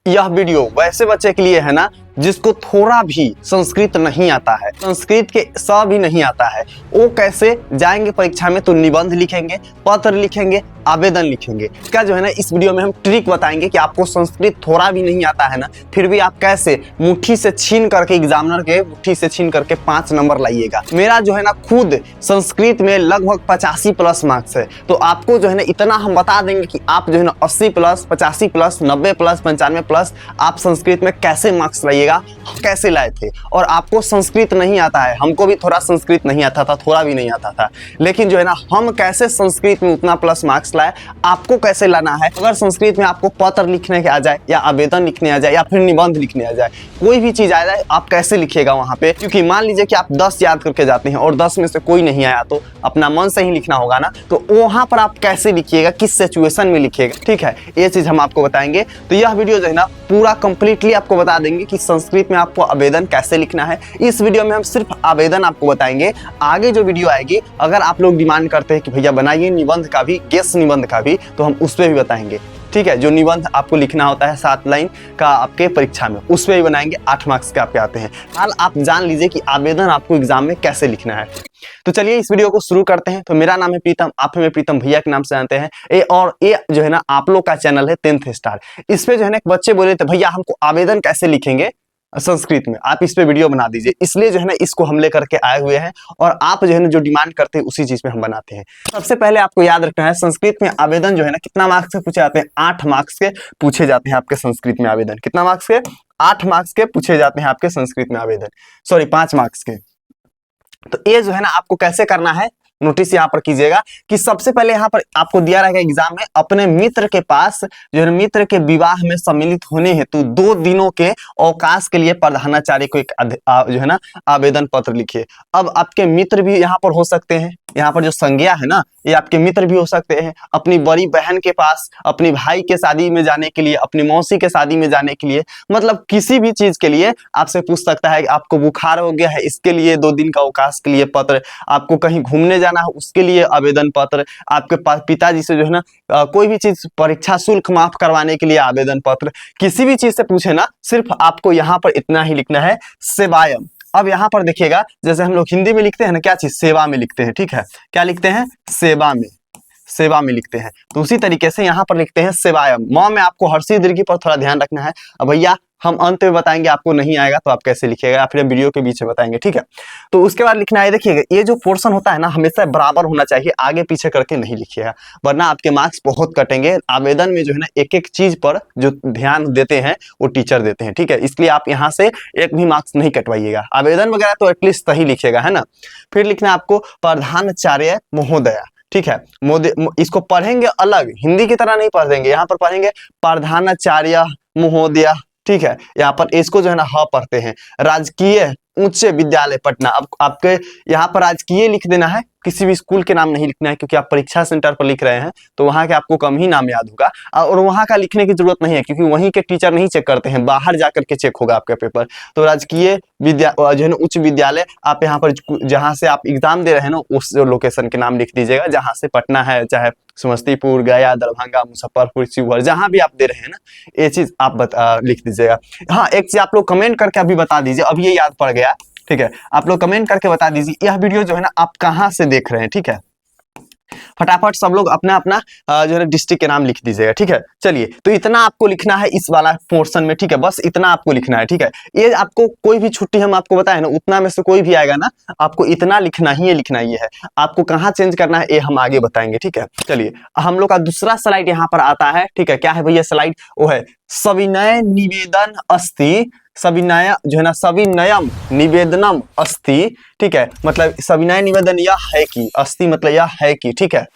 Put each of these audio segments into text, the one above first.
यह वीडियो वैसे बच्चे के लिए है ना जिसको थोड़ा भी संस्कृत नहीं आता है, संस्कृत के स भी नहीं आता है। वो कैसे जाएंगे परीक्षा में तो निबंध लिखेंगे, पत्र लिखेंगे, आवेदन लिखेंगे। इसका जो है ना इस वीडियो में हम ट्रिक बताएंगे कि आपको संस्कृत थोड़ा भी नहीं आता है ना, फिर भी आप कैसे मुट्ठी से छीन करके एग्जामिनर के मुट्ठी से छीन करके 5 नंबर लाइएगा। मेरा जो है ना खुद संस्कृत में लगभग 85 प्लस मार्क्स है, तो आपको जो है ना इतना हम बता देंगे कि आप जो है ना 80 प्लस, 85 प्लस, 90 प्लस, 95 प्लस आप संस्कृत में कैसे मार्क्स लाइएगा, कैसे लाए थे। और आपको संस्कृत नहीं आता है, हमको भी थोड़ा संस्कृत नहीं आता था, थोड़ा भी नहीं आता था, लेकिन जो है ना हम कैसे संस्कृत में उतना प्लस मार्क्स लाए, आपको कैसे लाना है। अगर संस्कृत में आपको पत्र लिखने के आ जाए या आवेदन लिखने आ जाए या फिर निबंध लिखने आ जाए, कोई भी चीज आ जाए, आप कैसे लिखिएगा वहां पे। क्योंकि मान लीजिए कि आप 10 याद करके जाते हैं और 10 में से कोई नहीं आया तो अपना मन से ही लिखना होगा ना, तो वहां पर आप कैसे लिखिएगा, किस सिचुएशन में लिखिएगा, ठीक है, ये चीज हम आपको बताएंगे। तो यह वीडियो जो है ना पूरा कंप्लीटली आपको बता देंगे कि संस्कृत में आपको आवेदन कैसे लिखना है। इस वीडियो में हम सिर्फ आवेदन आपको बताएंगे। आगे जो वीडियो आएगी, अगर आप लोग डिमांड करते हैं कि भैया बनाइए निबंध का भी, गेस निबंध का भी, तो हम उस पर भी बताएंगे, ठीक है। जो निबंध आपको लिखना होता है 7 लाइन का आपके परीक्षा में, उस पर भी बनाएंगे। 8 मार्क्स के आपके आते हैं। हाल आप जान लीजिए कि आवेदन आपको एग्जाम में कैसे लिखना है। तो चलिए इस वीडियो को शुरू करते हैं। तो मेरा नाम है प्रीतम, आप हमें प्रीतम भैया के नाम से जानते हैं। ये जो है ना आप लोग का चैनल है 10th स्टार। इस पे जो है ना एक बच्चे बोले थे भैया हमको आवेदन कैसे लिखेंगे संस्कृत में, आप इस पे वीडियो बना दीजिए। इसलिए जो है ना इसको हम लेकर के आए हुए हैं और आप जो है ना जो डिमांड करते हैं उसी चीज में हम बनाते हैं। सबसे पहले आपको याद रखना है संस्कृत में आवेदन जो है ना कितना मार्क्स के पूछे जाते हैं, 8 मार्क्स के पूछे जाते हैं आपके संस्कृत में आवेदन। कितना मार्क्स के? 8 मार्क्स के पूछे जाते हैं आपके संस्कृत में आवेदन, सॉरी 5 मार्क्स के। तो ये जो है ना आपको कैसे करना है, नोटिस यहाँ पर कीजिएगा कि सबसे पहले यहाँ पर आपको दिया रहेगा एग्जाम में, अपने मित्र के पास जो है मित्र के विवाह में सम्मिलित होने हेतु 2 दिनों के अवकाश के लिए प्रधानाचार्य को एक जो है ना आवेदन पत्र लिखिए। अब आपके मित्र भी यहाँ पर हो सकते हैं, यहाँ पर जो संज्ञा है ना ये आपके मित्र भी हो सकते हैं। अपनी बड़ी बहन के पास, अपनी भाई के शादी में जाने के लिए, अपनी मौसी के शादी में जाने के लिए, मतलब किसी भी चीज के लिए आपसे पूछ सकता है कि आपको बुखार हो गया है इसके लिए 2 दिन का अवकाश के लिए पत्र, आपको कहीं घूमने जाना है उसके लिए आवेदन पत्र, आपके पास पिताजी से जो है ना कोई भी चीज परीक्षा शुल्क माफ करवाने के लिए आवेदन पत्र, किसी भी चीज से पूछे ना, सिर्फ आपको यहाँ पर इतना ही लिखना है, सेवायम। अब यहाँ पर देखिएगा जैसे हम लोग हिंदी में लिखते हैं ना क्या चीज, सेवा में लिखते हैं, ठीक है। क्या लिखते हैं? सेवा में, सेवा में लिखते हैं। तो उसी तरीके से यहाँ पर लिखते हैं सेवायम। म में आपको हर्षी दीर्घी पर थोड़ा ध्यान रखना है। अब भैया हम अंत में बताएंगे, आपको नहीं आएगा तो आप कैसे लिखिएगा या फिर वीडियो के बीच में बताएंगे, ठीक है। तो उसके बाद लिखना है, देखिएगा ये जो पोर्शन होता है ना हमेशा बराबर होना चाहिए, आगे पीछे करके नहीं लिखिएगा वरना आपके मार्क्स बहुत कटेंगे। आवेदन में जो है ना एक एक चीज पर जो ध्यान देते हैं वो टीचर देते हैं, ठीक है। इसलिए आप यहाँ से एक भी मार्क्स नहीं कटवाइएगा। आवेदन वगैरह तो एटलीस्ट सही लिखिएगा, है ना। फिर लिखना है आपको प्रधानाचार्य महोदया, ठीक है। इसको पढ़ेंगे अलग, हिंदी की तरह नहीं पढ़ेंगे, यहाँ पर पढ़ेंगे प्रधानाचार्य महोदया, ठीक है। यहाँ पर इसको जो है ना ह पढ़ते हैं। राजकीय उच्च विद्यालय पटना, अब आपके यहाँ पर राजकीय लिख देना है, किसी भी स्कूल के नाम नहीं लिखना है क्योंकि आप परीक्षा सेंटर पर लिख रहे हैं तो वहाँ के आपको कम ही नाम याद होगा और वहाँ का लिखने की जरूरत नहीं है क्योंकि वहीं के टीचर नहीं चेक करते हैं, बाहर जाकर के चेक होगा आपका पेपर। तो राजकीय विद्या जो है ना उच्च विद्यालय, आप यहाँ पर जहाँ से आप एग्जाम दे रहे हैं ना उस लोकेशन के नाम लिख दीजिएगा, जहाँ से पटना है, चाहे समस्तीपुर, गया, दरभंगा, मुजफ्फरपुर, शिवहर, जहाँ भी आप दे रहे हैं ना ये चीज आप लिख दीजिएगा। हाँ एक चीज आप लोग कमेंट करके अभी बता दीजिए, अब ये याद पड़ गया, ठीक है। आप लोग कमेंट करके बता दीजिए यह वीडियो जो है ना आप कहाँ से देख रहे हैं, ठीक है। फटाफट सब लोग अपना अपना जो है डिस्ट्रिक्ट के नाम लिख दीजिएगा, ठीक है। चलिए तो इतना आपको लिखना है इस वाला पोर्शन में, ठीक है, बस इतना आपको लिखना है, ठीक है। ये आपको कोई भी छुट्टी हम आपको बताए ना उतना में से कोई भी आएगा ना, आपको इतना लिखना ही है, लिखना ही है। आपको कहाँ चेंज करना है ये हम आगे बताएंगे, ठीक है। चलिए हम लोग का दूसरा स्लाइड यहाँ पर आता है, ठीक है। क्या है भैया स्लाइड? वो है सविनय निवेदन अस्ति, सविनय जो है ना सविनयम निवेदनम अस्ति, ठीक है। मतलब सविनय निवेदन यह है कि, अस्ति मतलब यह है कि, ठीक है।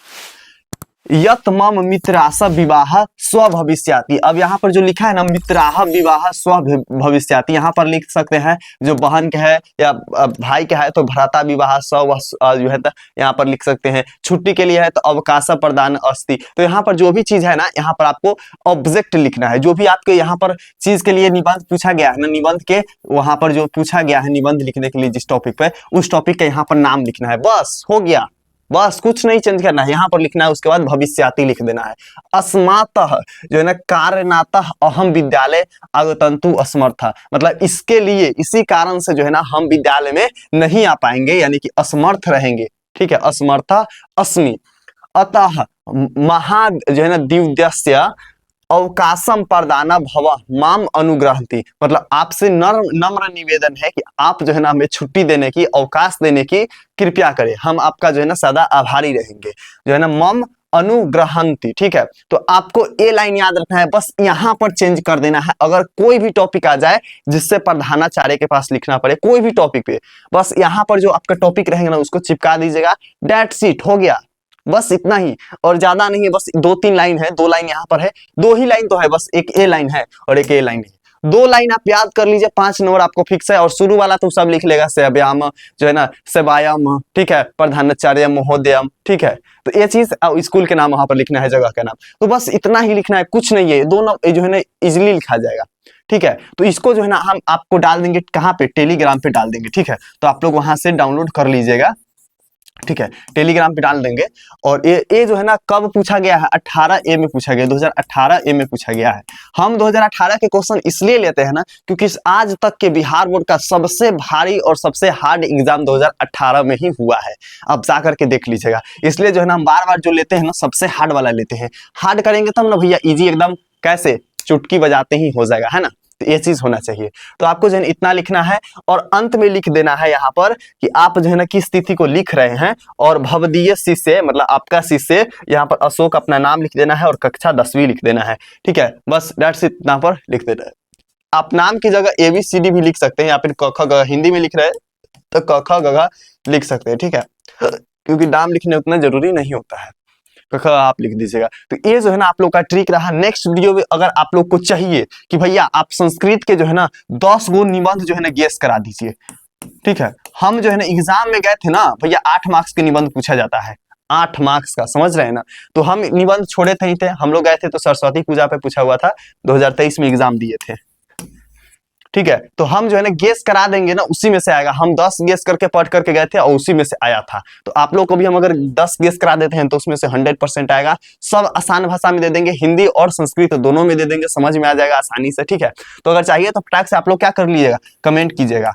यत मम मित्रास विवाह स्वभविष्याति, अब यहाँ पर जो लिखा है ना मित्राह विवाह स्वभविष्याति, यहाँ पर लिख सकते हैं जो बहन का है या भाई का है तो भ्राता विवाह स्व जो है यहाँ पर लिख सकते हैं। छुट्टी के लिए है तो अवकाश प्रदान अस्ति। तो यहाँ पर जो भी चीज है ना यहाँ पर आपको ऑब्जेक्ट लिखना है, जो भी आपके यहाँ पर चीज के लिए निबंध पूछा गया है ना, निबंध के वहां पर जो पूछा गया है निबंध लिखने के लिए जिस टॉपिक पे, उस टॉपिक का यहाँ पर नाम लिखना है, बस हो गया। बस कुछ नहीं चेंज करना है, यहाँ पर लिखना है, उसके बाद भविष्याति लिख देना है। अस्मातः जो है ना कारणातः अहम विद्यालय आगतंतु असमर्था, मतलब इसके लिए, इसी कारण से जो है ना हम विद्यालय में नहीं आ पाएंगे, यानी कि असमर्थ रहेंगे। ठीक है, असमर्था अस्मि। अतः महा जो है ना दिव्यस्य अवकाशम प्रदाना भव माम अनुग्रहति, मतलब आपसे नम्र निवेदन है कि आप जो है ना हमें छुट्टी देने की, अवकाश देने की कृपया करें, हम आपका जो है ना सदा आभारी रहेंगे, जो है ना मम अनुग्रहंती। ठीक है, तो आपको ये लाइन याद रखना है, बस यहाँ पर चेंज कर देना है। अगर कोई भी टॉपिक आ जाए जिससे प्रधानाचार्य के पास लिखना पड़े कोई भी टॉपिक पे, बस यहाँ पर जो आपका टॉपिक रहेगा ना उसको चिपका दीजिएगा, डेट्स इट, हो गया, बस इतना ही, और ज्यादा नहीं है, बस 2-3 लाइन है, 2 लाइन यहाँ पर है, 2 ही लाइन तो है, बस एक ए लाइन है और एक ए लाइन है, 2 लाइन आप याद कर लीजिए, 5 नंबर आपको फिक्स है। और शुरू वाला तो सब लिख लेगा, सेव्याम जो है ना, सेवायम, ठीक है, प्रधानाचार्य महोदयम, ठीक है, तो ये चीज स्कूल के नाम वहां पर लिखना है, जगह का नाम, तो बस इतना ही लिखना है, कुछ नहीं है, 2 जो है ना इजिली लिखा जाएगा। ठीक है, तो इसको जो है ना हम आपको डाल देंगे कहाँ पे, टेलीग्राम पे डाल देंगे। ठीक है, तो आप लोग वहां से डाउनलोड कर लीजिएगा। ठीक है, टेलीग्राम पे डाल देंगे। और ये जो है ना कब पूछा गया है, 18A में पूछा गया, 2018A में पूछा गया है। हम 2018 के क्वेश्चन इसलिए लेते हैं ना क्योंकि आज तक के बिहार बोर्ड का सबसे भारी और सबसे हार्ड एग्जाम 2018 में ही हुआ है, अब जा करके देख लीजिएगा। इसलिए जो है ना हम बार बार जो लेते हैं ना सबसे हार्ड वाला लेते हैं, हार्ड करेंगे तब ना भैया इजी एकदम कैसे चुटकी बजाते ही हो जाएगा, है ना, तो ये चीज होना चाहिए। तो आपको जो है इतना लिखना है और अंत में लिख देना है यहाँ पर कि आप जो है ना किस तिथि को लिख रहे हैं, और भवदीय शिष्य मतलब आपका शिष्य, यहाँ पर अशोक अपना नाम लिख देना है और कक्षा 10वीं लिख देना है। ठीक है, बस डेट्स इट, इतना पर लिख देना है। आप नाम की जगह ABCD भी लिख सकते हैं, या फिर क ख ग, हिंदी में लिख रहे हैं तो क ख ग घ लिख सकते हैं। ठीक है, क्योंकि नाम लिखने उतना जरूरी नहीं होता है, आप लिख दीजिएगा। तो ये जो है ना आप लोग का ट्रिक रहा। नेक्स्ट वीडियो में अगर आप लोग को चाहिए कि भैया आप संस्कृत के जो है ना 10 गो निबंध जो है ना गेस करा दीजिए, ठीक है, हम जो है ना एग्जाम में गए थे ना भैया 8 मार्क्स के निबंध पूछा जाता है, 8 मार्क्स का, समझ रहे हैं ना, तो हम निबंध छोड़े थे ही थे, हम लोग गए थे तो सरस्वती पूजा पे पूछा हुआ था, 2023 में एग्जाम दिए थे। ठीक है, तो हम जो है ना गेस करा देंगे ना, उसी में से आएगा। हम 10 गेस करके पढ़ करके गए थे और उसी में से आया था, तो आप लोग को भी हम अगर 10 गेस करा देते हैं तो उसमें से 100% आएगा। सब आसान भाषा में दे देंगे, हिंदी और संस्कृत दोनों में दे देंगे, समझ में आ जाएगा आसानी से। ठीक है, तो अगर चाहिए तो फटाक से आप लोग क्या कर लीजिएगा, कमेंट कीजिएगा,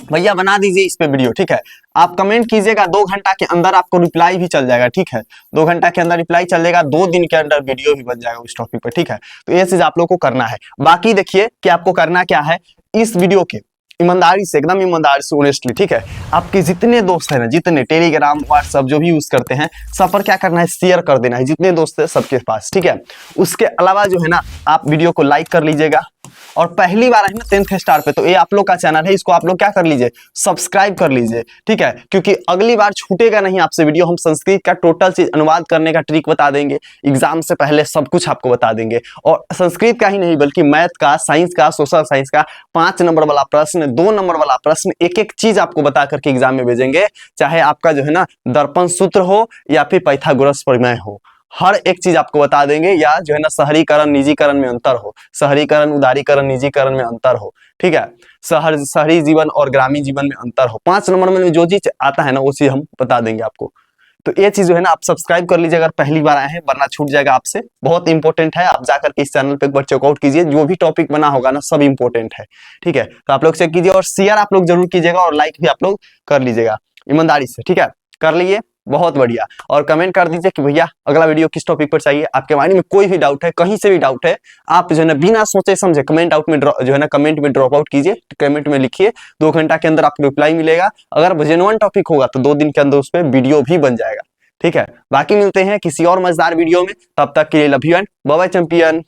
भैया बना दीजिए इस पे वीडियो। ठीक है, आप कमेंट कीजिएगा, 2 घंटा के अंदर आपको रिप्लाई भी चल जाएगा। ठीक है, 2 घंटा के अंदर रिप्लाई चल जाएगा, 2 दिन के अंदर वीडियो भी बन जाएगा उस टॉपिक पर। ठीक है, तो ये चीज आप लोग को करना है। बाकी देखिए कि आपको करना क्या है, इस वीडियो के ईमानदारी से, एकदम ईमानदारी से, ऑनेस्टली, ठीक है, आपके जितने दोस्त हैं ना, जितने टेलीग्राम व्हाट्सएप जो भी यूज करते हैं, सब पर क्या करना है, शेयर कर देना है, जितने दोस्त हैं सबके पास। ठीक है, उसके अलावा जो है ना आप वीडियो को लाइक कर लीजिएगा, और पहली बार है ना 10th स्टार पे, तो ये आप लोग का चैनल है, इसको आप लोग क्या कर लीजिए, सब्सक्राइब कर लीजिए। ठीक है, क्योंकि अगली बार छूटेगा नहीं आपसे वीडियो, हम संस्कृत का टोटल चीज अनुवाद करने का ट्रिक बता देंगे, एग्जाम से पहले सब कुछ आपको बता देंगे। और संस्कृत का ही नहीं बल्कि मैथ का, साइंस का, सोशल साइंस का 5 नंबर वाला प्रश्न, 2 नंबर वाला प्रश्न, एक एक चीज आपको बता करके एग्जाम में भेजेंगे। चाहे आपका जो है ना दर्पण सूत्र हो या फिर पाइथागोरस प्रमेय हो, हर एक चीज आपको बता देंगे। या जो है ना शहरीकरण निजीकरण में अंतर हो, शहरीकरण उदारीकरण निजीकरण में अंतर हो, ठीक है, शहरी जीवन और ग्रामीण जीवन में अंतर हो, 5 नंबर में जो चीज आता है ना वो चीज हम बता देंगे आपको। तो ये चीज जो है ना आप सब्सक्राइब कर लीजिए अगर पहली बार आए हैं, वरना छूट जाएगा आपसे। बहुत इंपॉर्टेंट है, आप जाकर के इस चैनल पे एक बार चेकआउट कीजिए, जो भी टॉपिक बना होगा ना सब इंपॉर्टेंट है। ठीक है, तो आप लोग चेक कीजिए और शेयर आप लोग जरूर कीजिएगा और लाइक भी आप लोग कर लीजिएगा ईमानदारी से। ठीक है, कर लीजिए, बहुत बढ़िया। और कमेंट कर दीजिए कि भैया अगला वीडियो किस टॉपिक पर चाहिए। आपके माइंड में कोई भी डाउट है, कहीं से भी डाउट है, आप जो है ना बिना सोचे समझे कमेंट आउट में जो है ना कमेंट में ड्रॉप आउट कीजिए, कमेंट में लिखिए, 2 घंटा के अंदर आपको रिप्लाई मिलेगा। अगर जेन्युइन टॉपिक होगा तो 2 दिन के अंदर उस पर वीडियो भी बन जाएगा। ठीक है, बाकी मिलते हैं किसी और मजेदार वीडियो में, तब तक के लिए love you and bye bye champion.